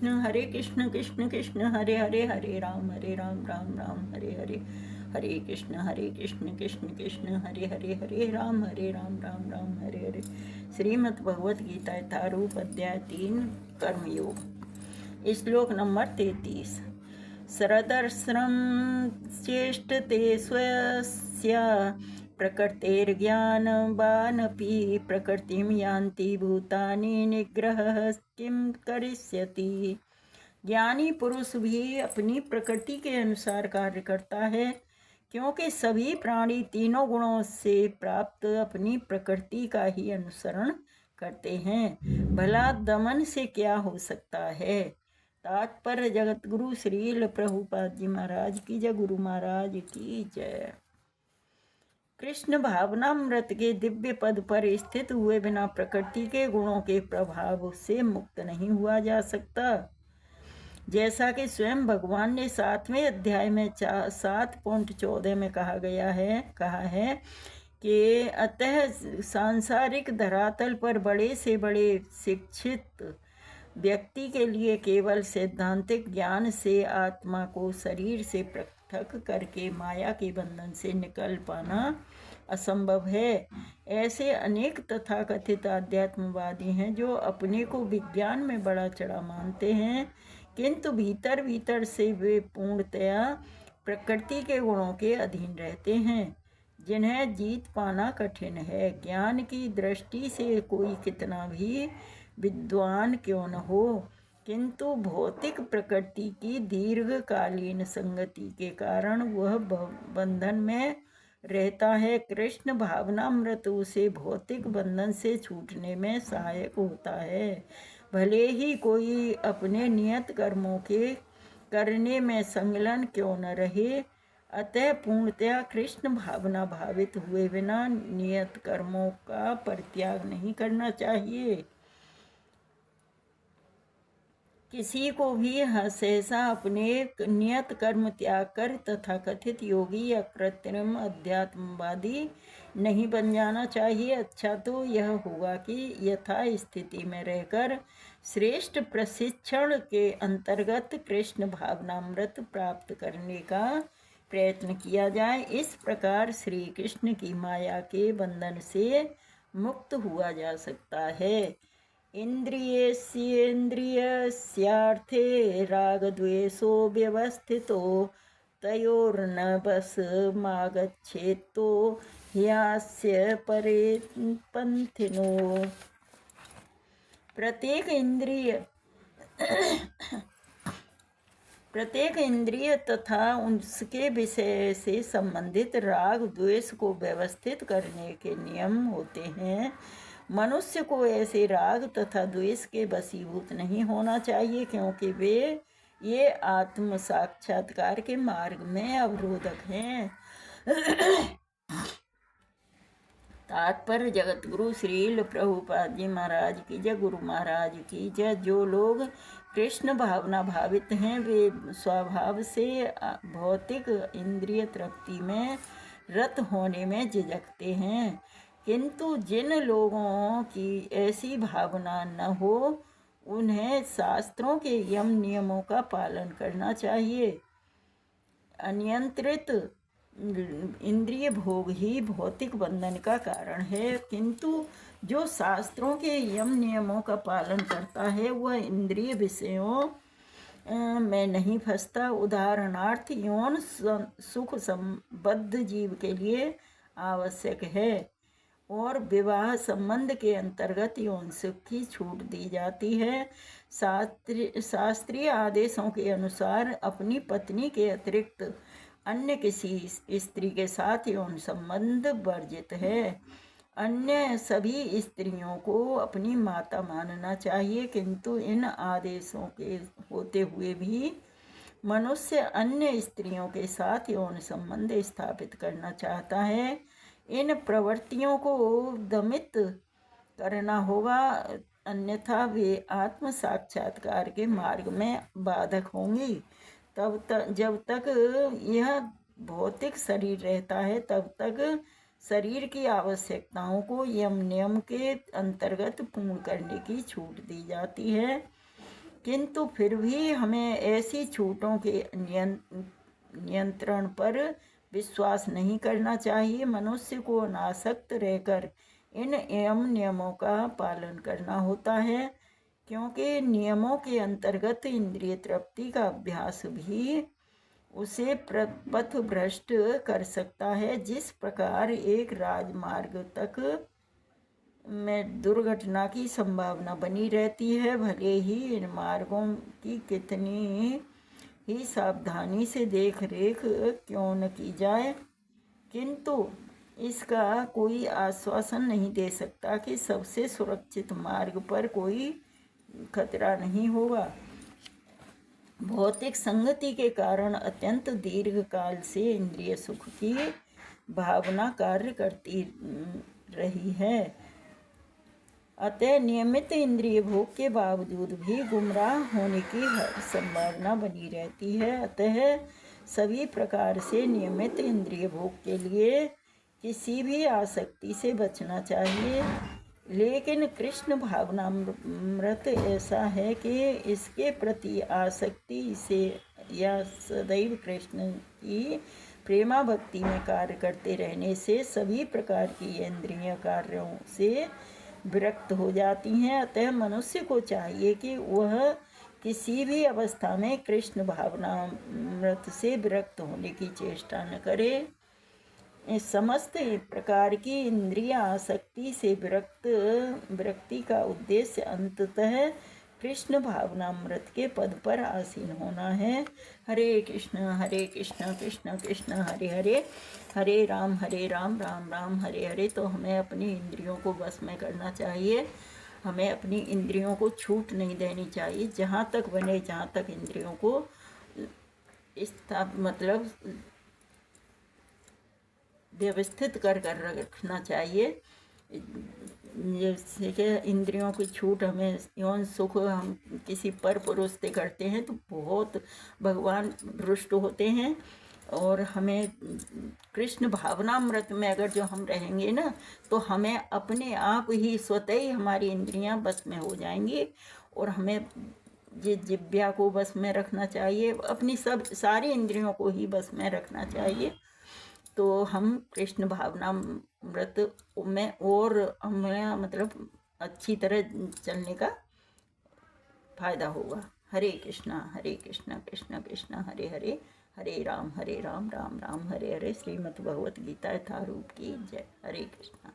कृष्ण कृष्ण कृष्ण हरे हरे, हरे राम राम राम हरे हरे, हरे कृष्ण कृष्ण कृष्ण हरे हरे, हरे राम राम राम हरे हरे। श्रीमद् भगवत गीता यथारूप अध्याय 3 कर्मयोग। श्लोक नंबर 33। सरदर्शनं चेष्टते स्वस्य प्रकृतेर्ज्ञानवानपि प्रकृतिं यान्ति भूतानि निग्रहः किं करिष्यति। ज्ञानी पुरुष भी अपनी प्रकृति के अनुसार कार्य करता है, क्योंकि सभी प्राणी तीनों गुणों से प्राप्त अपनी प्रकृति का ही अनुसरण करते हैं। भला दमन से क्या हो सकता है। तात्पर्य जगत गुरु श्रील प्रभुपाद जी महाराज की जय, गुरु महाराज की जय। कृष्ण भावनामृत के दिव्य पद पर स्थित हुए बिना प्रकृति के गुणों के प्रभाव से मुक्त नहीं हुआ जा सकता। जैसा कि स्वयं भगवान ने 7वें अध्याय में 7.14 में कहा है कि अतः सांसारिक धरातल पर बड़े से बड़े शिक्षित व्यक्ति के लिए केवल सैद्धांतिक ज्ञान से आत्मा को शरीर से पृथक करके माया के बंधन से निकल पाना असंभव है। ऐसे अनेक तथाकथित आध्यात्मवादी हैं जो अपने को विज्ञान में बड़ा चढ़ा मानते हैं, किंतु भीतर भीतर से वे पूर्णतया प्रकृति के गुणों के अधीन रहते हैं, जिन्हें जीत पाना कठिन है। ज्ञान की दृष्टि से कोई कितना भी विद्वान क्यों न हो, किंतु भौतिक प्रकृति की दीर्घकालीन संगति के कारण वह बंधन में रहता है। कृष्ण भावनामृत उसे भौतिक बंधन से छूटने में सहायक होता है, भले ही कोई अपने नियत कर्मों के करने में संलग्न क्यों न रहे। अतः पूर्णतया कृष्ण भावना भावित हुए बिना नियत कर्मों का परित्याग नहीं करना चाहिए। किसी को भी सहसा अपने नियत कर्म त्याग कर तथाकथित योगी या कृत्रिम अध्यात्मवादी नहीं बन जाना चाहिए। अच्छा तो यह होगा कि यथा स्थिति में रहकर श्रेष्ठ प्रशिक्षण के अंतर्गत कृष्ण भावनामृत प्राप्त करने का प्रयत्न किया जाए। इस प्रकार श्री कृष्ण की माया के बंधन से मुक्त हुआ जा सकता है। इन्द्रियस्येन्द्रियस्यार्थे रागद्वेषो व्यवस्थितो तयोर्न वशमागच्छेत्तो ह्यास्य परे पंथिनो। प्रत्येक इंद्रिय तथा उसके विषय से संबंधित राग द्वेष को व्यवस्थित करने के नियम होते हैं। मनुष्य को ऐसे राग तथा द्वेष के वशीभूत नहीं होना चाहिए, क्योंकि ये आत्म साक्षात्कार के मार्ग में अवरोधक हैं। तात्पर्य जगत गुरु श्रील प्रभुपाद जी महाराज की जय, गुरु महाराज की जय। जो लोग कृष्ण भावना भावित हैं वे स्वभाव से भौतिक इंद्रिय तृप्ति में रत होने में झिझकते हैं, किंतु जिन लोगों की ऐसी भावना न हो उन्हें शास्त्रों के यम नियमों का पालन करना चाहिए। अनियंत्रित इंद्रिय भोग ही भौतिक बंधन का कारण है, किंतु जो शास्त्रों के यम नियमों का पालन करता है वह इंद्रिय विषयों में नहीं फंसता। उदाहरणार्थ यौन सुख संबद्ध जीव के लिए आवश्यक है और विवाह संबंध के अंतर्गत यौन सुख की छूट दी जाती है। शास्त्रीय आदेशों के अनुसार अपनी पत्नी के अतिरिक्त अन्य किसी स्त्री के साथ यौन संबंध वर्जित है। अन्य सभी स्त्रियों को अपनी माता मानना चाहिए, किंतु इन आदेशों के होते हुए भी मनुष्य अन्य स्त्रियों के साथ यौन संबंध स्थापित करना चाहता है। इन प्रवृत्तियों को दमित करना होगा, अन्यथा वे आत्म साक्षात्कार के मार्ग में बाधक होंगी। जब तक यह भौतिक शरीर रहता है तब तक शरीर की आवश्यकताओं को यम नियम के अंतर्गत पूर्ण करने की छूट दी जाती है, किंतु फिर भी हमें ऐसी छूटों के नियंत्रण पर विश्वास नहीं करना चाहिए। मनुष्य को अनासक्त रहकर इन एवं नियमों का पालन करना होता है, क्योंकि नियमों के अंतर्गत इंद्रिय तृप्ति का अभ्यास भी उसे पथ भ्रष्ट कर सकता है। जिस प्रकार एक राजमार्ग तक में दुर्घटना की संभावना बनी रहती है, भले ही इन मार्गों की कितनी ही सावधानी से देख रेख क्यों न की जाए, किंतु इसका कोई आश्वासन नहीं दे सकता कि सबसे सुरक्षित मार्ग पर कोई खतरा नहीं होगा। भौतिक संगति के कारण अत्यंत दीर्घ काल से इंद्रिय सुख की भावना कार्य करती रही है। अतः नियमित इंद्रिय भोग के बावजूद भी गुमराह होने की संभावना बनी रहती है। अतः सभी प्रकार से नियमित इंद्रिय भोग के लिए किसी भी आसक्ति से बचना चाहिए। लेकिन कृष्ण भावनामृत ऐसा है कि इसके प्रति आसक्ति से या सदैव कृष्ण की प्रेमा भक्ति में कार्य करते रहने से सभी प्रकार की इंद्रिय कार्यों से विरक्त हो जाती हैं। अतः मनुष्य को चाहिए कि वह किसी भी अवस्था में कृष्ण भावनामृत से विरक्त होने की चेष्टा न करे। इस समस्त प्रकार की इंद्रिय आसक्ति से विरक्ति का उद्देश्य अंततः कृष्ण भावनामृत के पद पर आसीन होना है। हरे कृष्ण कृष्ण कृष्ण हरे हरे, हरे राम राम राम हरे हरे। तो हमें अपनी इंद्रियों को बस में करना चाहिए, हमें अपनी इंद्रियों को छूट नहीं देनी चाहिए। जहाँ तक बने, जहाँ तक इंद्रियों को मतलब व्यवस्थित कर रखना चाहिए। जैसे कि इंद्रियों की छूट, हमें यौन सुख हम किसी पर पुरुष से करते हैं तो बहुत भगवान रुष्ट होते हैं। और हमें कृष्ण भावनामृत में अगर जो हम रहेंगे ना, तो हमें अपने आप ही स्वतः ही हमारी इंद्रियां बस में हो जाएंगी। और हमें जिह्वा को बस में रखना चाहिए, अपनी सारी इंद्रियों को ही बस में रखना चाहिए। तो हम कृष्ण भावनामृत में और हमें मतलब अच्छी तरह चलने का फायदा होगा। हरे कृष्णा कृष्ण कृष्ण हरे हरे, हरे राम राम राम हरे हरे। श्रीमद् भगवत गीता यथारूप की जय। हरे कृष्णा।